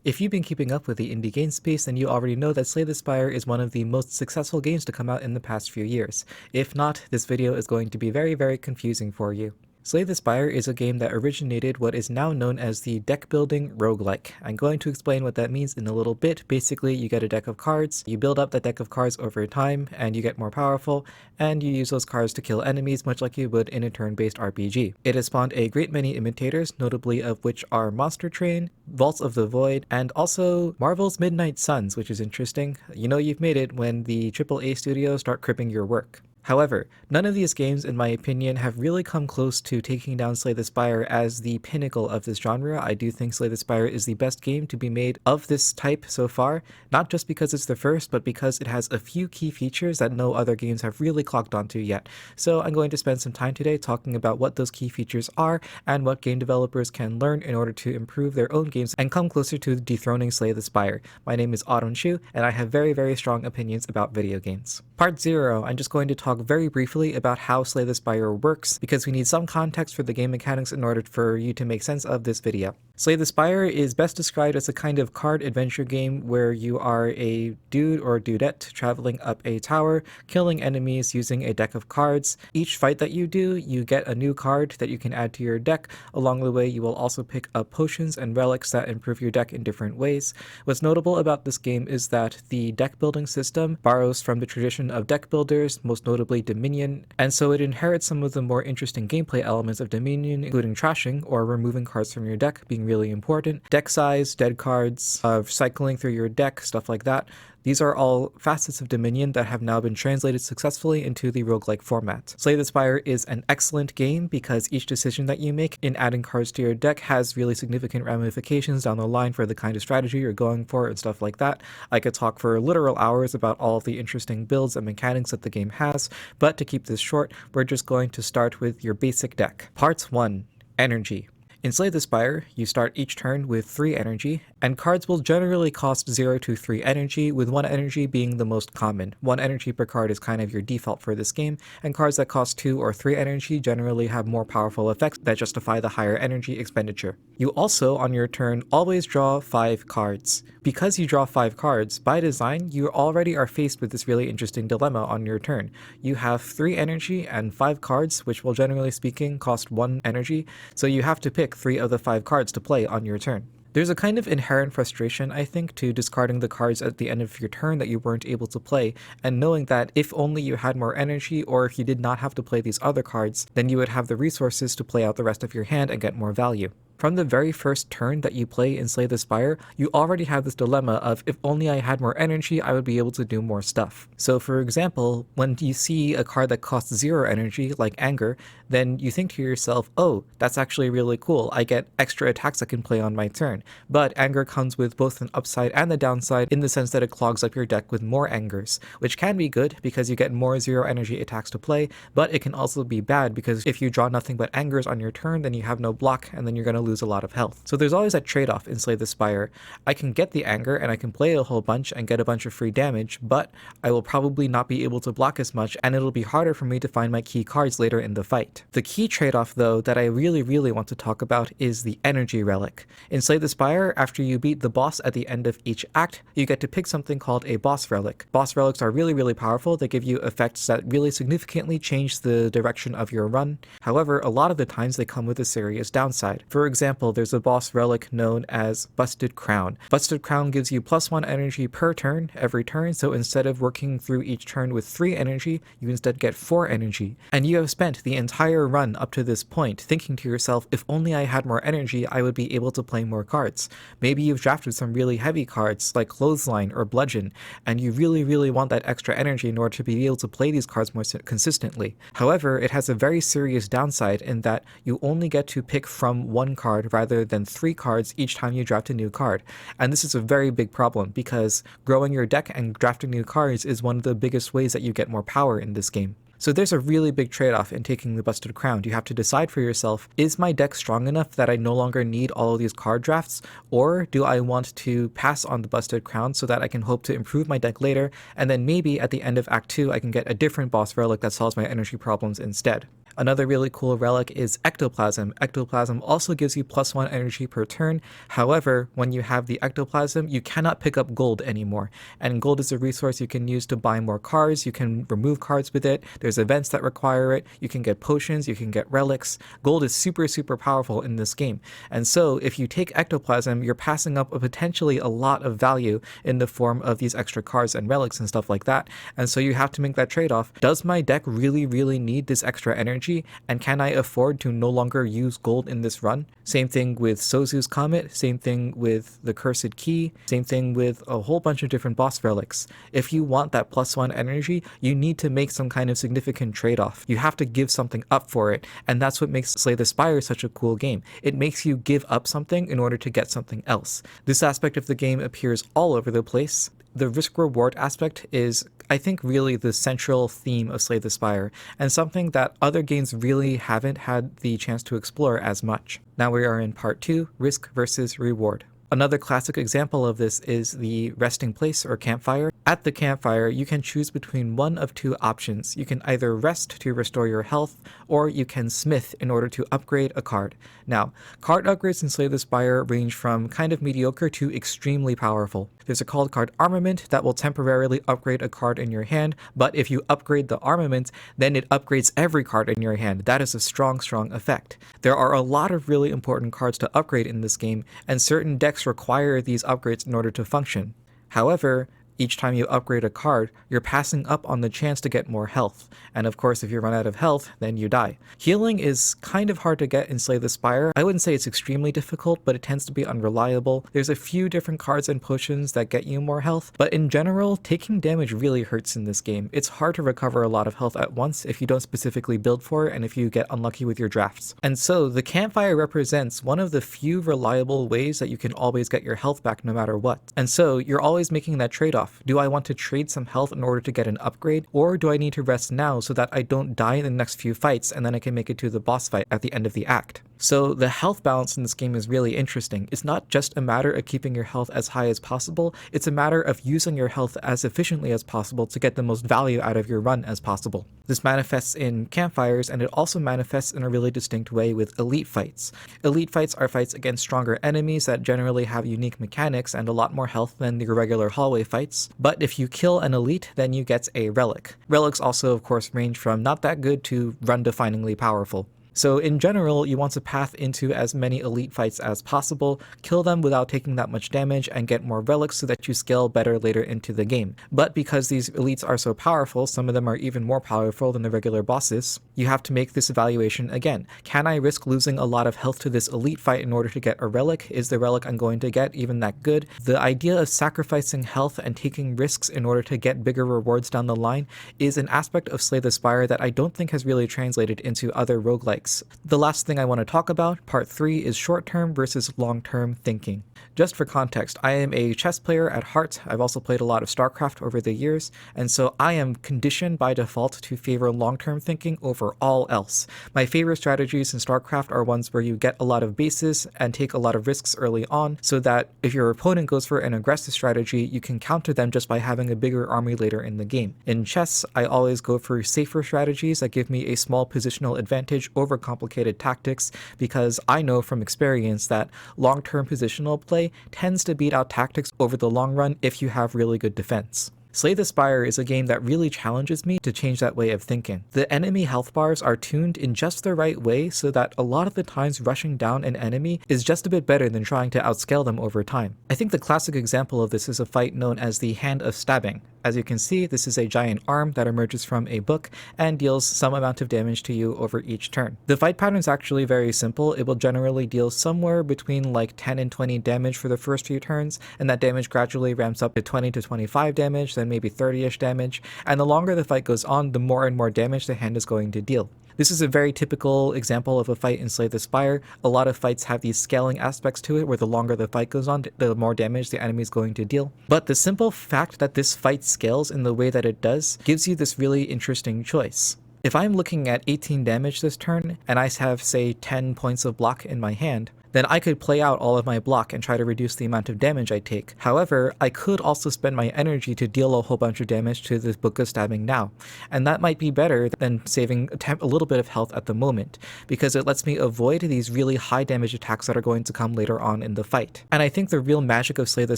If you've been keeping up with the indie game space, then you already know that Slay the Spire is one of the most successful games to come out in the past few years. If not, this video is going to be very confusing for you. Slay the Spire is a game that originated what is now known as the deck building roguelike. I'm going to explain what that means in a little bit. Basically, you get a deck of cards, you build up that deck of cards over time, and you get more powerful, and you use those cards to kill enemies much like you would in a turn-based RPG. It has spawned a great many imitators, notably of which are Monster Train, Vaults of the Void, and also Marvel's Midnight Suns, which is interesting. You know you've made it when the AAA studios start cribbing your work. However, none of these games, in my opinion, have really come close to taking down Slay the Spire as the pinnacle of this genre. I do think Slay the Spire is the best game to be made of this type so far, not just because it's the first, but because it has a few key features that no other games have really clocked onto yet. So I'm going to spend some time today talking about what those key features are and what game developers can learn in order to improve their own games and come closer to dethroning Slay the Spire. My name is Autumn, and I have very strong opinions about video games. Part 0, I'm just going to talk very briefly about how Slay the Spire works, because we need some context for the game mechanics in order for you to make sense of this video. Slay the Spire is best described as a kind of card adventure game where you are a dude or dudette traveling up a tower, killing enemies using a deck of cards. Each fight that you do, you get a new card that you can add to your deck. Along the way, you will also pick up potions and relics that improve your deck in different ways. What's notable about this game is that the deck building system borrows from the tradition of deck builders, most notably Dominion, and so it inherits some of the more interesting gameplay elements of Dominion, including trashing or removing cards from your deck being really important, deck size, dead cards, cycling through your deck, stuff like that. These are all facets of Dominion that have now been translated successfully into the roguelike format. Slay the Spire is an excellent game because each decision that you make in adding cards to your deck has really significant ramifications down the line for the kind of strategy you're going for and stuff like that. I could talk for literal hours about all of the interesting builds and mechanics that the game has, but to keep this short, we're just going to start with your basic deck. Part 1. Energy. In Slay the Spire, you start each turn with 3 energy, and cards will generally cost 0 to 3 energy, with 1 energy being the most common. 1 energy per card is kind of your default for this game, and cards that cost 2 or 3 energy generally have more powerful effects that justify the higher energy expenditure. You also, on your turn, always draw 5 cards. Because you draw 5 cards, by design, you already are faced with this really interesting dilemma on your turn. You have 3 energy and 5 cards, which will generally speaking cost 1 energy, so you have to pick 3 of the 5 cards to play on your turn. There's a kind of inherent frustration, I think, to discarding the cards at the end of your turn that you weren't able to play, and knowing that if only you had more energy, or if you did not have to play these other cards, then you would have the resources to play out the rest of your hand and get more value. From the very first turn that you play in Slay the Spire, you already have this dilemma of, if only I had more energy, I would be able to do more stuff. So for example, when you see a card that costs 0 energy, like Anger, then you think to yourself, oh, that's actually really cool, I get extra attacks I can play on my turn. But Anger comes with both an upside and a downside in the sense that it clogs up your deck with more Angers, which can be good because you get more 0 energy attacks to play, but it can also be bad because if you draw nothing but Angers on your turn, then you have no block, and then you're going to lose a lot of health. So there's always that trade-off in Slay the Spire. I can get the Anger and I can play a whole bunch and get a bunch of free damage, but I will probably not be able to block as much, and it'll be harder for me to find my key cards later in the fight. The key trade-off though that I really want to talk about is the energy relic. In Slay the Spire, after you beat the boss at the end of each act, you get to pick something called a boss relic. Boss relics are really powerful. They give you effects that really significantly change the direction of your run. However, a lot of the times they come with a serious downside. For example, there's a boss relic known as Busted Crown. Busted Crown gives you +1 energy per turn, every turn, so instead of working through each turn with 3 energy, you instead get 4 energy. And you have spent the entire run up to this point thinking to yourself, if only I had more energy, I would be able to play more cards. Maybe you've drafted some really heavy cards like Clothesline or Bludgeon, and you really want that extra energy in order to be able to play these cards more consistently. However, it has a very serious downside in that you only get to pick from 1 card rather than 3 cards each time you draft a new card. And this is a very big problem because growing your deck and drafting new cards is one of the biggest ways that you get more power in this game. So there's a really big trade-off in taking the Busted Crown. You have to decide for yourself, is my deck strong enough that I no longer need all of these card drafts, or do I want to pass on the Busted Crown so that I can hope to improve my deck later, and then maybe at the end of Act 2 I can get a different boss relic that solves my energy problems instead. Another really cool relic is ectoplasm. Ectoplasm also gives you +1 energy per turn. However, when you have the ectoplasm, you cannot pick up gold anymore. And gold is a resource you can use to buy more cards, you can remove cards with it, there's events that require it, you can get potions, you can get relics. Gold is super, super powerful in this game. And so if you take ectoplasm, you're passing up potentially a lot of value in the form of these extra cards and relics and stuff like that. And so you have to make that trade-off. Does my deck really, really need this extra energy? And can I afford to no longer use gold in this run? Same thing with Sozu's Comet, same thing with the Cursed Key, same thing with a whole bunch of different boss relics. If you want that +1 energy, you need to make some kind of significant trade-off. You have to give something up for it, and that's what makes Slay the Spire such a cool game. It makes you give up something in order to get something else. This aspect of the game appears all over the place. The risk-reward aspect is, I think, really the central theme of Slay the Spire, and something that other games really haven't had the chance to explore as much. Now we are in part 2, risk versus reward. Another classic example of this is the resting place or campfire. At the campfire, you can choose between one of two options. You can either rest to restore your health, or you can smith in order to upgrade a card. Now, card upgrades in Slay the Spire range from kind of mediocre to extremely powerful. There's a called card armament that will temporarily upgrade a card in your hand, but if you upgrade the armament, then it upgrades every card in your hand. That is a strong, strong effect. There are a lot of really important cards to upgrade in this game, and certain decks require these upgrades in order to function. However, each time you upgrade a card, you're passing up on the chance to get more health. And of course, if you run out of health, then you die. Healing is kind of hard to get in Slay the Spire. I wouldn't say it's extremely difficult, but it tends to be unreliable. There's a few different cards and potions that get you more health, but in general, taking damage really hurts in this game. It's hard to recover a lot of health at once if you don't specifically build for it and if you get unlucky with your drafts. And so the campfire represents one of the few reliable ways that you can always get your health back no matter what. And so you're always making that trade-off. Do I want to trade some health in order to get an upgrade, or do I need to rest now so that I don't die in the next few fights and then I can make it to the boss fight at the end of the act? So the health balance in this game is really interesting. It's not just a matter of keeping your health as high as possible, it's a matter of using your health as efficiently as possible to get the most value out of your run as possible. This manifests in campfires, and it also manifests in a really distinct way with elite fights. Elite fights are fights against stronger enemies that generally have unique mechanics and a lot more health than the regular hallway fights. But if you kill an elite, then you get a relic. Relics also, of course, range from not that good to run-definingly powerful. So in general, you want to path into as many elite fights as possible, kill them without taking that much damage, and get more relics so that you scale better later into the game. But because these elites are so powerful, some of them are even more powerful than the regular bosses, you have to make this evaluation again. Can I risk losing a lot of health to this elite fight in order to get a relic? Is the relic I'm going to get even that good? The idea of sacrificing health and taking risks in order to get bigger rewards down the line is an aspect of Slay the Spire that I don't think has really translated into other roguelikes. The last thing I want to talk about, part 3, is short-term versus long-term thinking. Just for context, I am a chess player at heart. I've also played a lot of StarCraft over the years, and so I am conditioned by default to favor long-term thinking over all else. My favorite strategies in StarCraft are ones where you get a lot of bases and take a lot of risks early on, so that if your opponent goes for an aggressive strategy, you can counter them just by having a bigger army later in the game. In chess, I always go for safer strategies that give me a small positional advantage over complicated tactics, because I know from experience that long-term positional play tends to beat out tactics over the long run if you have really good defense. Slay the Spire is a game that really challenges me to change that way of thinking. The enemy health bars are tuned in just the right way so that a lot of the times rushing down an enemy is just a bit better than trying to outscale them over time. I think the classic example of this is a fight known as the Hand of Stabbing. As you can see, this is a giant arm that emerges from a book and deals some amount of damage to you over each turn. The fight pattern is actually very simple. It will generally deal somewhere between like 10 and 20 damage for the first few turns, and that damage gradually ramps up to 20 to 25 damage, then maybe 30-ish damage, and the longer the fight goes on, the more and more damage the hand is going to deal. This is a very typical example of a fight in Slay the Spire. A lot of fights have these scaling aspects to it, where the longer the fight goes on, the more damage the enemy is going to deal. But the simple fact that this fight scales in the way that it does gives you this really interesting choice. If I'm looking at 18 damage this turn, and I have, say, 10 points of block in my hand, then I could play out all of my block and try to reduce the amount of damage I take. However, I could also spend my energy to deal a whole bunch of damage to this Book of Stabbing now, and that might be better than saving a little bit of health at the moment, because it lets me avoid these really high damage attacks that are going to come later on in the fight. And I think the real magic of Slay the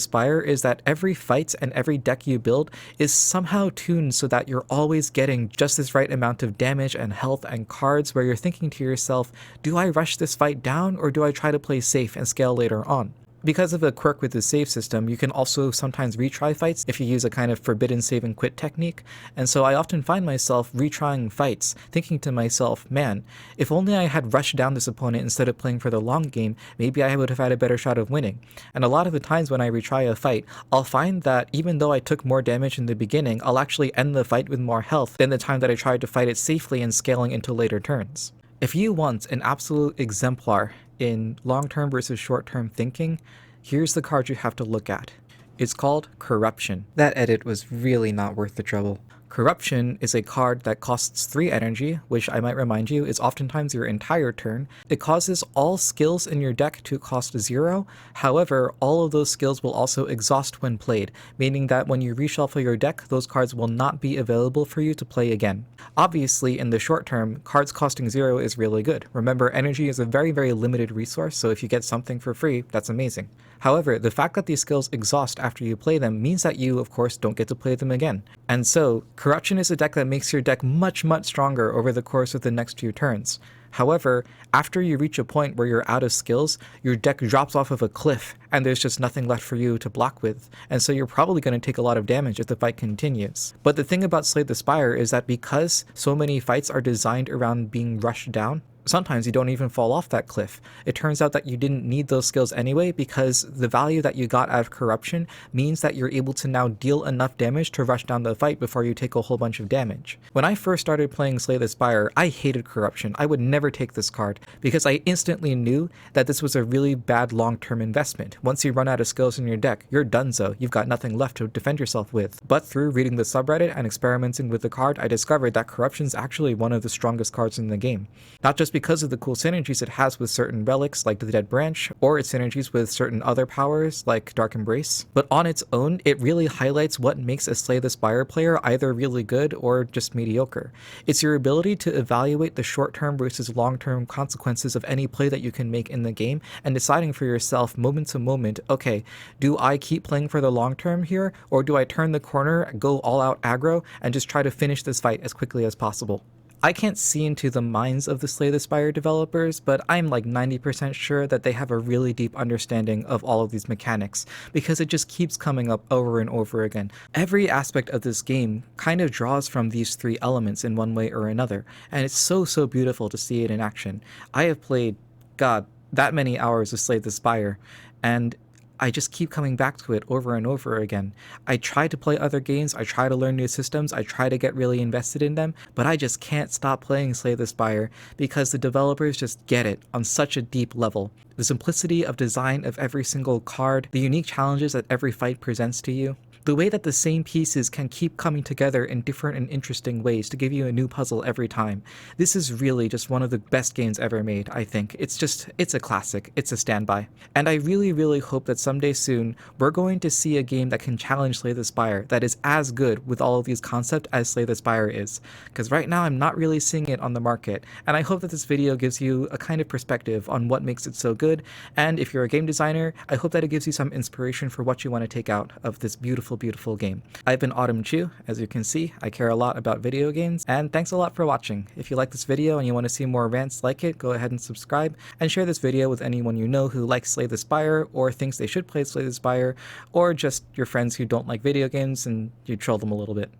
Spire is that every fight and every deck you build is somehow tuned so that you're always getting just this right amount of damage and health and cards, where you're thinking to yourself, do I rush this fight down or do I try to play safe and scale later on? Because of a quirk with the save system, you can also sometimes retry fights if you use a kind of forbidden save and quit technique, and so I often find myself retrying fights, thinking to myself, man, if only I had rushed down this opponent instead of playing for the long game, maybe I would have had a better shot of winning. And a lot of the times when I retry a fight, I'll find that even though I took more damage in the beginning, I'll actually end the fight with more health than the time that I tried to fight it safely and scaling into later turns. If you want an absolute exemplar in long-term versus short-term thinking, here's the card you have to look at. It's called Corruption. That edit was really not worth the trouble. Corruption is a card that costs 3 energy, which I might remind you is oftentimes your entire turn. It causes all skills in your deck to cost 0, however, all of those skills will also exhaust when played, meaning that when you reshuffle your deck, those cards will not be available for you to play again. Obviously, in the short term, cards costing 0 is really good. Remember, energy is a very, very limited resource, so if you get something for free, that's amazing. However, the fact that these skills exhaust after you play them means that you, of course, don't get to play them again. And so, Corruption is a deck that makes your deck much, much stronger over the course of the next few turns. However, after you reach a point where you're out of skills, your deck drops off of a cliff, and there's just nothing left for you to block with, and so you're probably going to take a lot of damage if the fight continues. But the thing about Slay the Spire is that because so many fights are designed around being rushed down, sometimes you don't even fall off that cliff. It turns out that you didn't need those skills anyway, because the value that you got out of Corruption means that you're able to now deal enough damage to rush down the fight before you take a whole bunch of damage. When I first started playing Slay the Spire, I hated Corruption. I would never take this card, because I instantly knew that this was a really bad long-term investment. Once you run out of skills in your deck, you're donezo. You've got nothing left to defend yourself with. But through reading the subreddit and experimenting with the card, I discovered that Corruption's actually one of the strongest cards in the game. Not just because of the cool synergies it has with certain relics like the Dead Branch, or its synergies with certain other powers like Dark Embrace, but on its own, it really highlights what makes a Slay the Spire player either really good or just mediocre. It's your ability to evaluate the short-term versus long-term consequences of any play that you can make in the game, and deciding for yourself moment to moment, okay, do I keep playing for the long term here, or do I turn the corner, go all out aggro, and just try to finish this fight as quickly as possible? I can't see into the minds of the Slay the Spire developers, but I'm like 90% sure that they have a really deep understanding of all of these mechanics, because it just keeps coming up over and over again. Every aspect of this game kind of draws from these 3 elements in one way or another, and it's so beautiful to see it in action. I have played, God, that many hours of Slay the Spire, and I just keep coming back to it over and over again. I try to play other games, I try to learn new systems, I try to get really invested in them, but I just can't stop playing Slay the Spire because the developers just get it on such a deep level. The simplicity of design of every single card, the unique challenges that every fight presents to you, the way that the same pieces can keep coming together in different and interesting ways to give you a new puzzle every time. This is really just one of the best games ever made, I think. It's a classic. It's a standby. And I really hope that someday soon, we're going to see a game that can challenge Slay the Spire, that is as good with all of these concepts as Slay the Spire is. Because right now, I'm not really seeing it on the market, and I hope that this video gives you a kind of perspective on what makes it so good, and if you're a game designer, I hope that it gives you some inspiration for what you want to take out of this beautiful game. I've been Autumn Chu. As you can see, I care a lot about video games, and thanks a lot for watching. If you like this video and you want to see more rants like it, go ahead and subscribe, and share this video with anyone you know who likes Slay the Spire, or thinks they should play Slay the Spire, or just your friends who don't like video games and you troll them a little bit.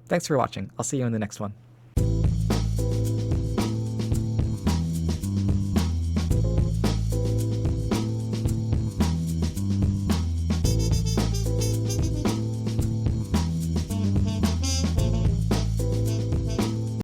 Thanks for watching. I'll see you in the next one.